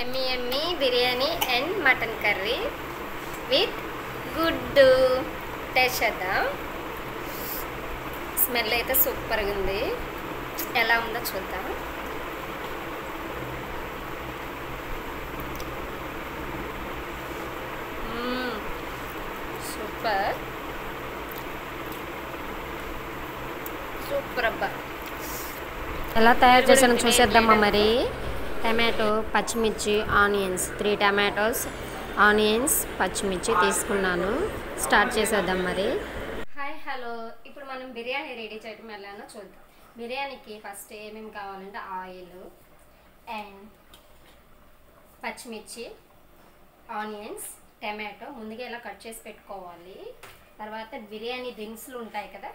ఎమ్మి ఎమ్మి biryani and mutton curry with గుడ్డు. Taste చేద్దాం. స్మెల్ అయితే సూపర్గా ఉంది. ఎలా ఉందో చూద్దాం. సూపర్ సూపర్ అబ్బా. ఎలా తయారు చేసానో చూసేద్దామా మరి. టమాటో, పచ్చిమిర్చి, ఆనియన్స్ 3 టమాటోస్, ఆనియన్స్, పచ్చిమిర్చి తీసుకున్నాను. స్టార్ట్ చేసేద్దాం మరి. Hi hello. ఇప్పుడు మనం బిర్యానీ రెడీ చేయడం ఎలానో చూద్దాం. బిర్యానీకి ఫస్ట్ ఏమేమి కావాలంటే ఆయిల్ అండ్ పచ్చిమిర్చి, ఆనియన్స్, టమాటో ముందుగా ఇలా కట్ చేసి పెట్టుకోవాలి. తర్వాత బిర్యానీ దినుసులు ఉంటాయి కదా,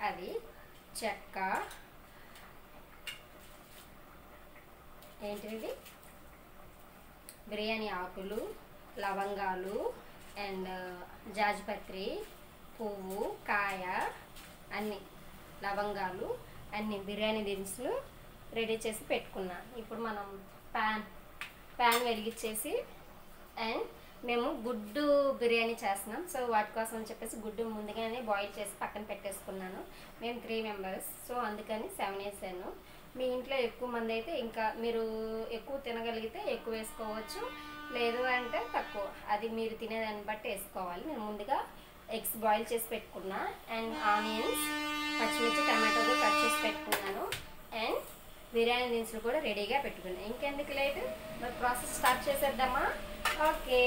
అవి చెక్క, ఏంటిది బిర్యానీ ఆకులు, లవంగాలు అండ్ జాజిపత్రి, పువ్వు, కాయ, అన్ని లవంగాలు అన్ని బిర్యానీ దినుసులు రెడీ చేసి పెట్టుకున్నా. ఇప్పుడు మనం ప్యాన్ వెలిగించేసి అండ్ మేము గుడ్డు బిర్యానీ చేస్తున్నాం. సో వాటి కోసం అని చెప్పేసి గుడ్డు ముందుగానే బాయిల్ చేసి పక్కన పెట్టేసుకున్నాను. మేము 3 మెంబర్స్, సో అందుకని 7 వేసాను. మీ ఇంట్లో ఎక్కువ మంది అయితే ఇంకా మీరు ఎక్కువ తినగలిగితే ఎక్కువ వేసుకోవచ్చు, లేదు అంటే తక్కువ. అది మీరు తినేదాన్ని బట్టి వేసుకోవాలి. నేను ముందుగా ఎగ్స్ బాయిల్ చేసి పెట్టుకున్నా అండ్ ఆనియన్స్, పచ్చిమిర్చి, టమాటోతో కట్ చేసి పెట్టుకున్నాను అండ్ బిర్యానీ దినుసులు కూడా రెడీగా పెట్టుకున్నాను. ఇంకెందుకు లేట్, మరి ప్రాసెస్ స్టార్ట్ చేసేద్దామా? ఓకే,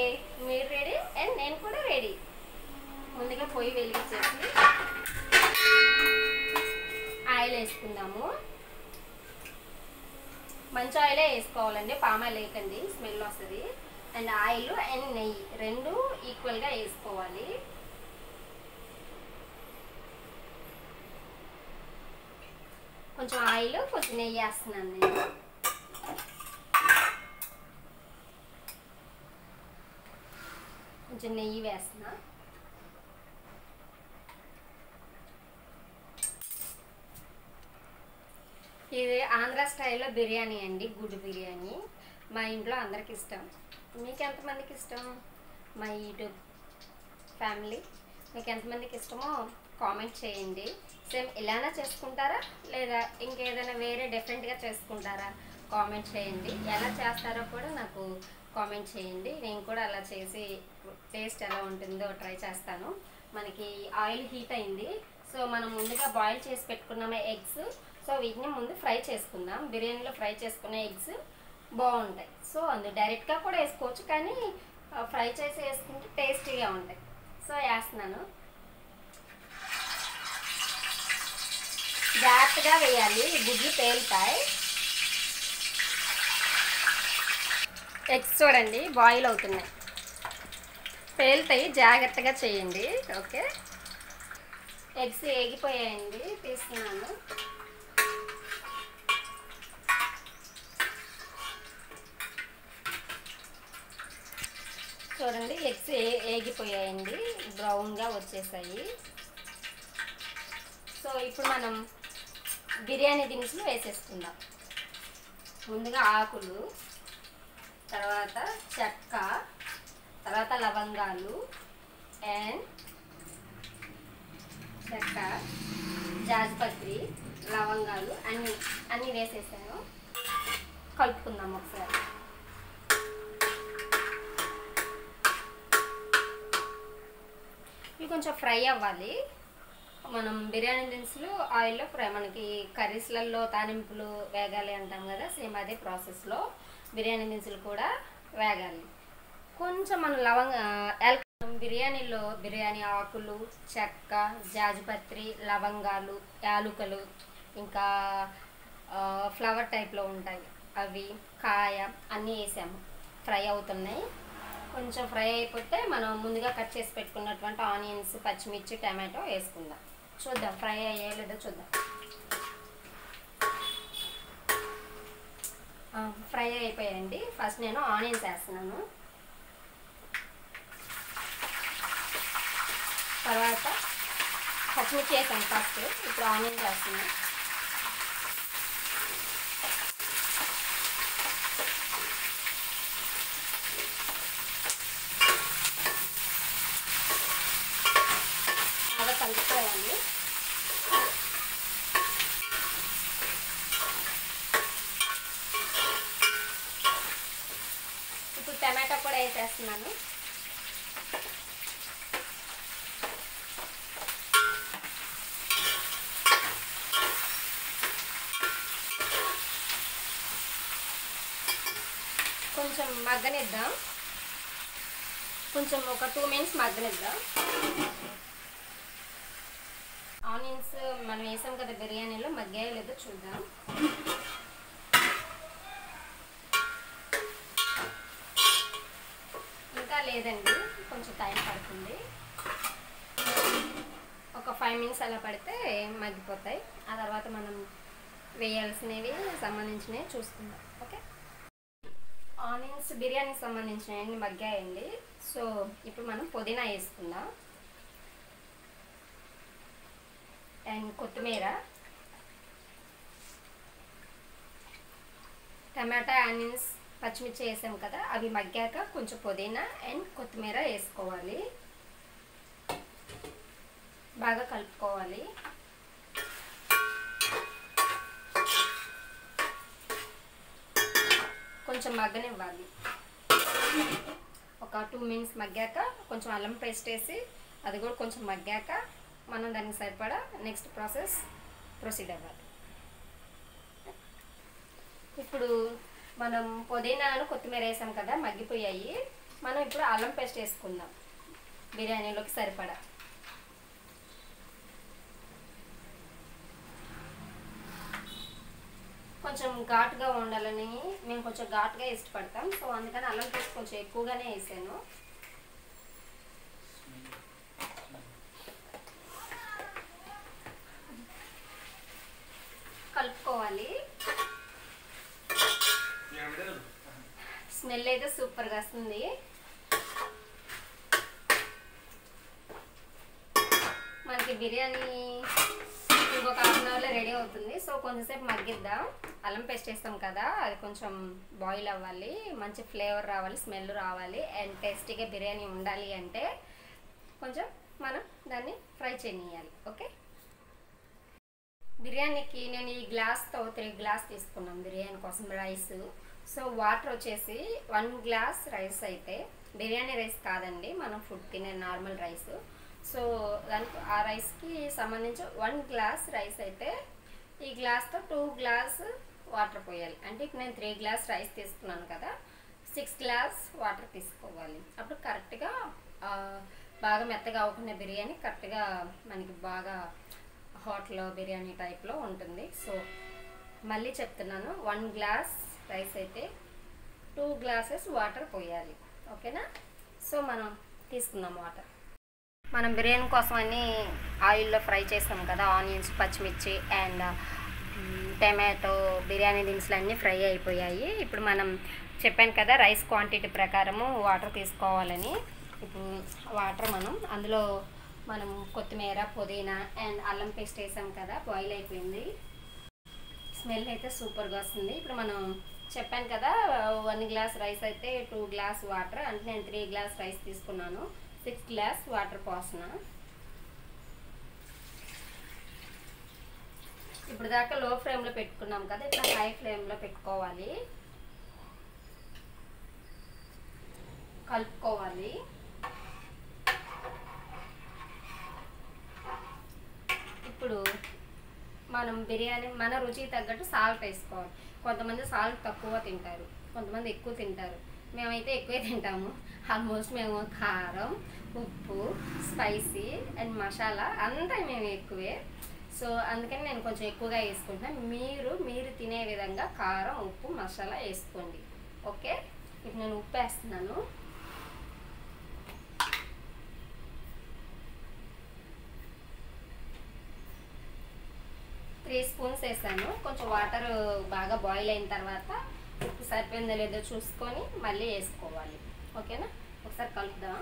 మీరు రెడీ అండ్ నేను కూడా రెడీ. ముందుగా పొయ్యి వెలిగించేసి ఆయిల్ వేసుకుందాము. మంచి ఆయిలే వేసుకోవాలండి, పామాయిల్ వేయకండి, స్మెల్ వస్తుంది. అండ్ ఆయిల్ అండ్ నెయ్యి రెండు ఈక్వల్గా వేసుకోవాలి. కొంచెం ఆయిల్ కొంచెం నెయ్యి వేస్తున్నాను నేను. కొంచెం నెయ్యి వేస్తున్నా. ఇది ఆంధ్ర స్టైల్లో బిర్యానీ అండి, గుడ్డు బిర్యానీ. మా ఇంట్లో అందరికి ఇష్టం. మీకు ఎంతమందికి ఇష్టం? మా యూట్యూబ్ ఫ్యామిలీ మీకు ఎంతమందికి ఇష్టమో కామెంట్ చేయండి. సేమ్ ఇలానే చేసుకుంటారా లేదా ఇంకేదైనా వేరే డిఫరెంట్గా చేసుకుంటారా? కామెంట్ చేయండి. ఎలా చేస్తారో కూడా నాకు కామెంట్ చేయండి. నేను కూడా అలా చేసి టేస్ట్ ఎలా ఉంటుందో ట్రై చేస్తాను. మనకి ఆయిల్ హీట్ అయింది, సో మనం ముందుగా బాయిల్ చేసి పెట్టుకున్నాము ఎగ్స్. సో వీటిని ముందు ఫ్రై చేసుకుందాం. బిర్యానీలో ఫ్రై చేసుకునే ఎగ్స్ బాగుంటాయి. సో డైరెక్ట్గా కూడా వేసుకోవచ్చు, కానీ ఫ్రై చేసి వేసుకుంటే టేస్టీగా ఉంటాయి. సో వేస్తున్నాను. జాగ్రత్తగా వేయాలి, గుడ్లు పేలుతాయి. ఎగ్స్ చూడండి బాయిల్ అవుతున్నాయి, పేలుతాయి, జాగ్రత్తగా చేయండి. ఓకే, ఎగ్స్ ఏగిపోయాయండి, తీస్తున్నాను. చూడండి ఎగ్స్ ఏగిపోయాయండి, బ్రౌన్గా వచ్చేసాయి. సో ఇప్పుడు మనం బిర్యానీ దినుసులు వేసేసుకుందాం. ముందుగా ఆకులు, తర్వాత చెక్క, తర్వాత లవంగాలు అండ్ చెక్క, జాజిపత్రి, లవంగాలు అన్నీ వేసేసాను. కలుపుకుందాం ఒకసారి. ఇవి కొంచెం ఫ్రై అవ్వాలి. మనం బిర్యానీ దినుసులు ఆయిల్లో ఫ్రై, మనకి కర్రీస్లలో తాలింపులు వేగాలి అంటాం కదా, సేమ్ అదే ప్రాసెస్లో బిర్యానీ దినుసులు కూడా వేగాలి. కొంచెం మనం బిర్యానీలో బిర్యానీ ఆకులు, చెక్క, జాజిపత్రి, లవంగాలు, యాలుకలు, ఇంకా ఫ్లవర్ టైప్లో ఉంటాయి అవి, కాయ అన్నీ వేసాము. ఫ్రై అవుతున్నాయి. కొంచెం ఫ్రై అయిపోతే మనం ముందుగా కట్ చేసి పెట్టుకున్నటువంటి ఆనియన్స్, పచ్చిమిర్చి, టమాటో వేసుకుందాం. చూద్దాం ఫ్రై అయ్యే లేదో చూద్దాం. ఫ్రై అయిపోయాయండి. ఫస్ట్ నేను ఆనియన్స్ వేస్తున్నాను, తర్వాత పచ్చిమిర్చి వేసాను ఫస్ట్, ఇప్పుడు ఆనియన్స్ వేస్తున్నాను. కలుపుకోవాలి. ఇప్పుడు టమాటా కూడా వేసేస్తున్నాను. కొంచెం మగ్గనిద్దాం, కొంచెం ఒక 2 మినిట్స్ మగ్గనిద్దాం. ఆనియన్స్ మనం వేసాం కదా బిర్యానీలో, మగ్గాయో లేదో చూద్దాం. ఇంకా లేదండి, కొంచెం టైం పడుతుంది. ఒక 5 మినిట్స్ అలా పడితే మగ్గిపోతాయి. ఆ తర్వాత మనం వేయాల్సినవి సంబంధించినవి చూసుకుందాం. ఓకే, ఆనియన్స్ బిర్యానీకి సంబంధించినవి మగ్గాయండి. సో ఇప్పుడు మనం పుదీనా వేసుకుందాం అండ్ కొత్తిమీర, టమాటా, ఆనియన్స్, పచ్చిమిర్చి వేసాం కదా, అవి మగ్గాక కొంచెం పుదీనా అండ్ కొత్తిమీర వేసుకోవాలి. బాగా కలుపుకోవాలి. కొంచెం మగ్గనివ్వాలి. ఒక 2 మినిట్స్ మగ్గాక కొంచెం అల్లం పేస్ట్ వేసి అది కూడా కొంచెం మగ్గాక మనం దానికి సరిపడా నెక్స్ట్ ప్రాసెస్ ప్రొసీడ్ అవ్వాలి. ఇప్పుడు మనం పుదీనాను కొత్తిమీర వేసాం కదా, మగ్గిపోయాయి. మనం ఇప్పుడు అల్లం పేస్ట్ వేసుకుందాం బిర్యానీలోకి సరిపడా. కొంచెం ఘాటుగా ఉండాలని మేము కొంచెం ఘాటుగా ఇష్టపడతాం. సో అందుకని అల్లం పేస్ట్ కొంచెం ఎక్కువగానే వేసాను. కలుపుకోవాలి. స్మెల్ అయితే సూపర్గా వస్తుంది. మనకి బిర్యానీ ఇంకొక 1/2 అవర్లో రెడీ అవుతుంది. సో కొంచెంసేపు మగ్గిద్దాం. అల్లం పేస్ట్ వేస్తాం కదా, అది కొంచెం బాయిల్ అవ్వాలి, మంచి ఫ్లేవర్ రావాలి, స్మెల్ రావాలి అండ్ టేస్టీగా బిర్యానీ ఉండాలి అంటే కొంచెం మనం దాన్ని ఫ్రై చేయనియాలి. ఓకే, బిర్యానీకి నేను ఈ గ్లాస్తో 3 గ్లాస్ తీసుకున్నాను బిర్యానీ కోసం రైస్. సో వాటర్ వచ్చేసి 1 గ్లాస్ రైస్ అయితే, బిర్యానీ రైస్ కాదండి, మనం ఫుడ్ తినే నార్మల్ రైస్. సో దానికి ఆ రైస్కి సంబంధించి 1 గ్లాస్ రైస్ అయితే ఈ గ్లాస్తో 2 గ్లాస్ వాటర్ పోయాలి. అంటే ఇప్పుడు నేను 3 గ్లాస్ రైస్ తీసుకున్నాను కదా, 6 గ్లాస్ వాటర్ తీసుకోవాలి. అప్పుడు కరెక్ట్గా బాగా మెత్తగా అవ్వకుండా బిర్యానీ కరెక్ట్గా మనకి బాగా హోటల్లో బిర్యానీ టైప్లో ఉంటుంది. సో మళ్ళీ చెప్తున్నాను, 1 గ్లాస్ రైస్ అయితే 2 గ్లాసెస్ వాటర్ పోయాలి. ఓకేనా? సో మనం తీసుకుందాం వాటర్. మనం బిర్యానీ కోసం అన్ని ఆయిల్లో ఫ్రై చేస్తాం కదా, ఆనియన్స్, పచ్చిమిర్చి అండ్ టమాటో, బిర్యానీ దినుసులు అన్నీ ఫ్రై అయిపోయాయి. ఇప్పుడు మనం చెప్పాను కదా రైస్ క్వాంటిటీ ప్రకారము వాటర్ తీసుకోవాలని. ఇప్పుడు వాటర్ అందులో మనం కొత్తిమీర, పుదీనా అండ్ అల్లం పేస్ట్ వేసాం కదా, బాయిల్ అయిపోయింది. స్మెల్ అయితే సూపర్గా వస్తుంది. ఇప్పుడు మనం చెప్పాను కదా 1 గ్లాస్ రైస్ అయితే 2 గ్లాస్ వాటర్, అంటే నేను 3 గ్లాస్ రైస్ తీసుకున్నాను, 6 గ్లాస్ వాటర్ పోసిన. ఇప్పుడు దాకా లో ఫ్లేమ్లో పెట్టుకున్నాం కదా, ఇప్పుడు హై ఫ్లేమ్లో పెట్టుకోవాలి. కలుపుకోవాలి. ఇప్పుడు మనం బిర్యానీ మన రుచికి తగ్గట్టు సాల్ట్ వేసుకోవాలి. కొంతమంది సాల్ట్ తక్కువ తింటారు, కొంతమంది ఎక్కువ తింటారు. మేమైతే ఎక్కువే తింటాము. ఆల్మోస్ట్ మేము కారం, ఉప్పు, స్పైసీ అండ్ మసాలా అంతా మేము ఎక్కువే. సో అందుకని నేను కొంచెం ఎక్కువగా వేసుకుంటాను. మీరు తినే విధంగా కారం, ఉప్పు, మసాలా వేసుకోండి. ఓకే, ఇప్పుడు నేను ఉప్పు వేస్తున్నాను. త్రీ స్పూన్స్ వేసాను. కొంచెం వాటర్ బాగా బాయిల్ అయిన తర్వాత ఉప్పు సరిపోయిందో లేదో చూసుకొని మళ్ళీ వేసుకోవాలి. ఓకేనా? ఒకసారి కలుపుదాం.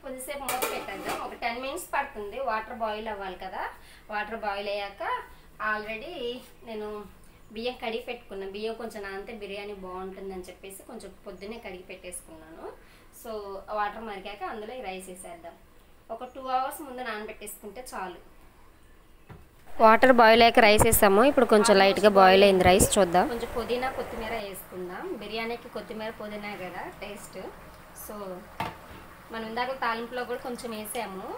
కొద్దిసేపు మూత పెట్టేద్దాం. ఒక 10 మినిట్స్ పడుతుంది, వాటర్ బాయిల్ అవ్వాలి కదా. వాటర్ బాయిల్ అయ్యాక ఆల్రెడీ నేను బియ్యం కడిగి పెట్టుకున్నాను. బియ్యం కొంచెం నానితే బిర్యానీ బాగుంటుందని చెప్పేసి కొంచెం పొద్దున్నే కడిగి పెట్టేసుకున్నాను. సో వాటర్ మరిగాక అందులో ఈ రైస్ వేసేద్దాం. ఒక 2 hours ముందు నానబెట్టేసుకుంటే చాలు. వాటర్ బాయిల్ అయ్యాక రైస్ వేసాము. ఇప్పుడు కొంచెం లైట్గా బాయిల్ అయింది రైస్. చూద్దాం. కొంచెం పుదీనా కొత్తిమీర వేసుకుందాం. బిర్యానీకి కొత్తిమీర పుదీనా కదా టేస్ట్. సో మనం ఇందాక తాలింపులో కూడా కొంచెం వేసాము.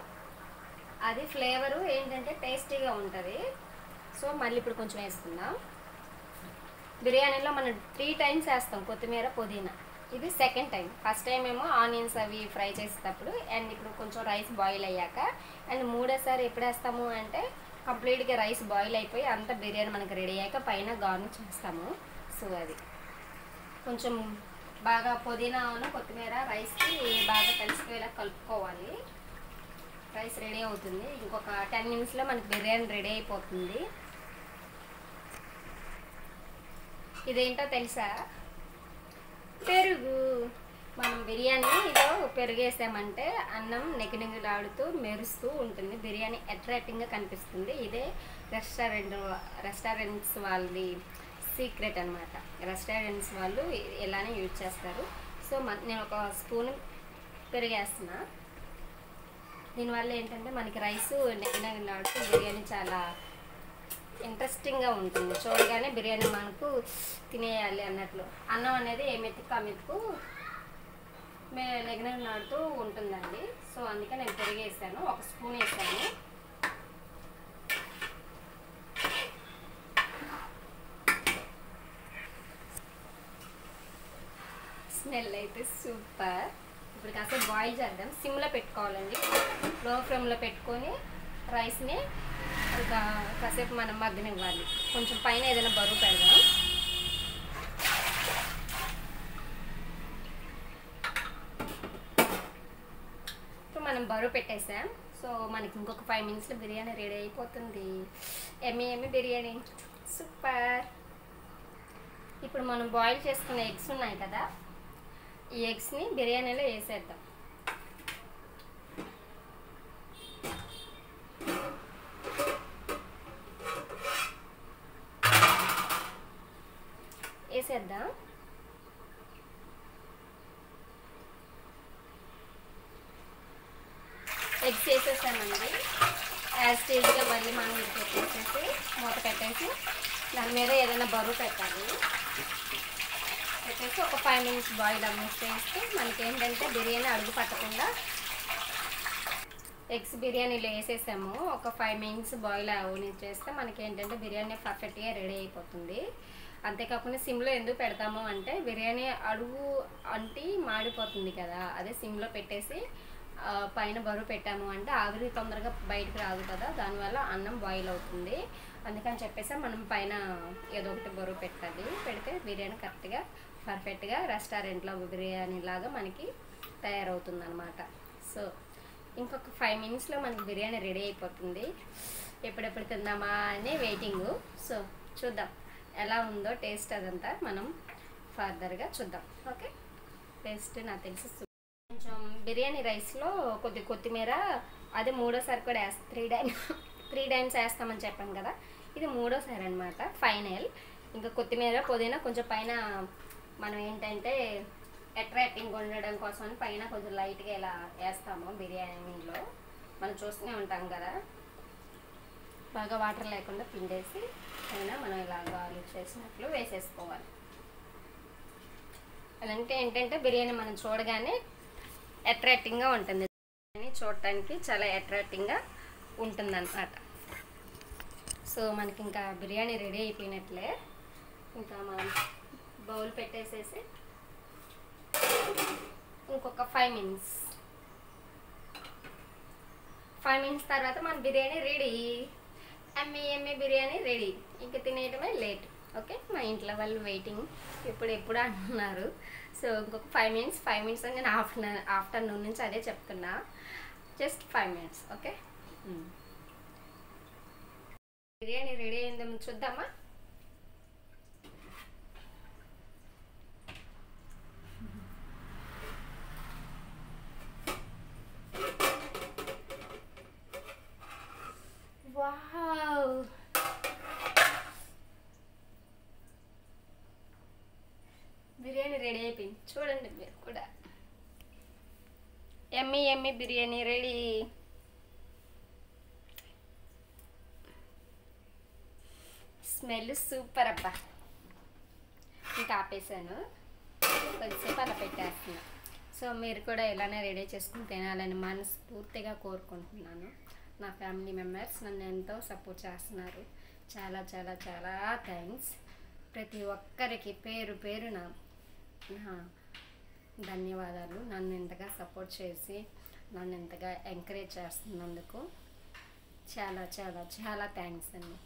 అది ఫ్లేవరు ఏంటంటే టేస్టీగా ఉంటుంది. సో మళ్ళీ ఇప్పుడు కొంచెం వేసుకుందాం. బిర్యానీలో మనం 3 times వేస్తాం కొత్తిమీర పుదీనా. ఇది సెకండ్ టైం. ఫస్ట్ టైం ఏమో ఆనియన్స్ అవి ఫ్రై చేసేటప్పుడు, అండ్ ఇప్పుడు కొంచెం రైస్ బాయిల్ అయ్యాక, అండ్ మూడోసారి ఎప్పుడు వేస్తాము అంటే కంప్లీట్గా రైస్ బాయిల్ అయిపోయి అంతా బిర్యానీ మనకు రెడీ అయ్యాక పైన గార్నిష్ చేస్తాము. సో అది కొంచెం బాగా పుదీనాను కొత్తిమీర రైస్కి బాగా కలిసిపోయేలా కలుపుకోవాలి. రైస్ రెడీ అవుతుంది. ఇంకొక 10 minutesలో మనకి బిర్యానీ రెడీ అయిపోతుంది. ఇదేంటో తెలుసా? పెరుగు. మనం బిర్యానీలో పెరుగు వేసామంటే అన్నం నెగినెగిలాడుతూ మెరుస్తూ ఉంటుంది. బిర్యానీ అట్రాక్టింగ్గా కనిపిస్తుంది. ఇదే రెస్టారెంట్స్ వాళ్ళది సీక్రెట్ అనమాట. రెస్టారెంట్స్ వాళ్ళు ఇలానే యూజ్ చేస్తారు. సో నేను ఒక స్పూన్ పెరుగు వేస్తున్నా. దీనివల్ల ఏంటంటే మనకి రైస్ నెగినగిలాడుతూ బిర్యానీ చాలా ఇంట్రెస్టింగ్గా ఉంటుంది. చూడగానే బిర్యానీ మనకు తినేయాలి అన్నట్లు. అన్నం అనేది ఏ మెతుకు ఆ మెతుకు నెగినగిలాడుతూ ఉంటుందండి. సో అందుకే నేను పెరుగు వేసాను. ఒక స్పూన్ వేసాను. స్మెల్ అయితే సూపర్. ఇప్పుడు కాసేపు బాయిల్ చేద్దాం. సిమ్లో పెట్టుకోవాలండి. లో ఫ్లేమ్లో పెట్టుకొని రైస్ని కాసేపు మనం మగ్గనివ్వాలి. కొంచెం పైన ఏదైనా బరువు పెడదాం. ఇప్పుడు మనం బరువు పెట్టేసాం. సో మనకి ఇంకొక 5 minutesలో బిర్యానీ రెడీ అయిపోతుంది. ఎమ్మి బిర్యానీ సూపర్. ఇప్పుడు మనం బాయిల్ చేసుకున్న ఎగ్స్ ఉన్నాయి కదా, ఈ ఎగ్స్ని బిర్యానీలో వేసేద్దాం. వేసేద్దాం. ఎగ్స్ వేసేసామండి. యాజ్ స్టేజ్గా మళ్ళీ మనం పెట్టేసేసి మూత పెట్టేసి దాని మీద ఏదైనా బరువు పెట్టాలి. పెట్టేసి ఒక 5 minutes బాయిల్ చేస్తే మనకి ఏంటంటే బిర్యానీ అడుగు పట్టకుండా. ఎగ్స్ బిర్యానీలో వేసేసాము. ఒక 5 minutes బాయిల్ చేస్తే మనకి ఏంటంటే బిర్యానీ పర్ఫెక్ట్గా రెడీ అయిపోతుంది. అంతేకాకుండా సిమ్లో ఎందుకు పెడతాము అంటే బిర్యానీ అడుగు అంటి మాడిపోతుంది కదా. అదే సిమ్లో పెట్టేసి పైన బరువు పెట్టాము అంటే ఆవిరి తొందరగా బయటకు రాదు కదా, దానివల్ల అన్నం బాయిల్ అవుతుంది. అందుకని చెప్పేసి మనం పైన ఏదో ఒకటి బరువు పెట్టాలి. పెడితే బిర్యానీ కరెక్ట్గా పర్ఫెక్ట్గా రెస్టారెంట్లో బిర్యానీ లాగా మనకి తయారవుతుంది అనమాట. సో ఇంకొక 5 minutesలో మనకి బిర్యానీ రెడీ అయిపోతుంది. ఎప్పుడెప్పుడు తిందామా అని వెయిటింగ్. సో చూద్దాం ఎలా ఉందో టేస్ట్. అదంతా మనం ఫర్దర్గా చూద్దాం. ఓకే, టేస్ట్ నాకు తెలిసి కొంచెం బిర్యానీ రైస్లో కొత్తిమీర అదే మూడోసారి కూడా 3 times వేస్తామని చెప్పాను కదా, ఇది మూడోసారి అనమాట ఫైనల్. ఇంకా కొత్తిమీర పుదీనా కొంచెం పైన మనం ఏంటంటే అట్రాక్టింగ్ ఉండడం కోసం పైన కొంచెం లైట్గా ఇలా వేస్తాము. బిర్యానీలో మనం చూస్తూనే ఉంటాం కదా, బాగా వాటర్ లేకుండా పిండేసి పైన మనం ఇలా గార్లిక్ చేసినట్లు వేసేసుకోవాలి. అదంటే ఏంటంటే బిర్యానీ మనం చూడగానే అట్రాక్టింగ్గా ఉంటుంది. చూడటానికి చాలా అట్రాక్టింగ్గా ఉంటుంది అన్నమాట. సో మనకి ఇంకా బిర్యానీ రెడీ అయిపోయినట్లే. ఇంకా మనం బౌల్ పెట్టేసేసి ఇంకొక 5 minutes తర్వాత మన బిర్యానీ రెడీ. ఎమ్మి బిర్యానీ రెడీ. ఇంకా తినేయటమే లేట్. ఓకే, మా ఇంట్లో వాళ్ళు వెయిటింగ్ ఎప్పుడు అంటున్నారు. సో ఇంకొక 5 minutes అని నేను ఆఫ్టర్నూన్ నుంచి అదే చెప్తున్నా. Just 5 minutes. Okay, biryani ready అయిందేమో చూద్దామా. వావ్, బిర్యానీ రెడీ అయిపోయింది. చూడండి మీరు కూడా. ఎమ్మి ఎమ్మి బిర్యానీ రెడీ. స్మెల్ సూపర్ అబ్బా. ఇంకా ఆపేసాను, కొద్దిసేపు అలా పెట్టేస్తున్నా. సో మీరు కూడా ఇలానే రెడీ చేసుకుని తినాలని మనస్ఫూర్తిగా కోరుకుంటున్నాను. నా ఫ్యామిలీ మెంబర్స్ నన్ను ఎంతో సపోర్ట్ చేస్తున్నారు. చాలా చాలా చాలా థ్యాంక్స్. ప్రతి ఒక్కరికి పేరు పేరున నా ధన్యవాదాలు. నన్ను ఇంతగా సపోర్ట్ చేసి నన్ను ఇంతగా ఎంకరేజ్ చేస్తున్నందుకు చాలా చాలా చాలా థ్యాంక్స్ అండి.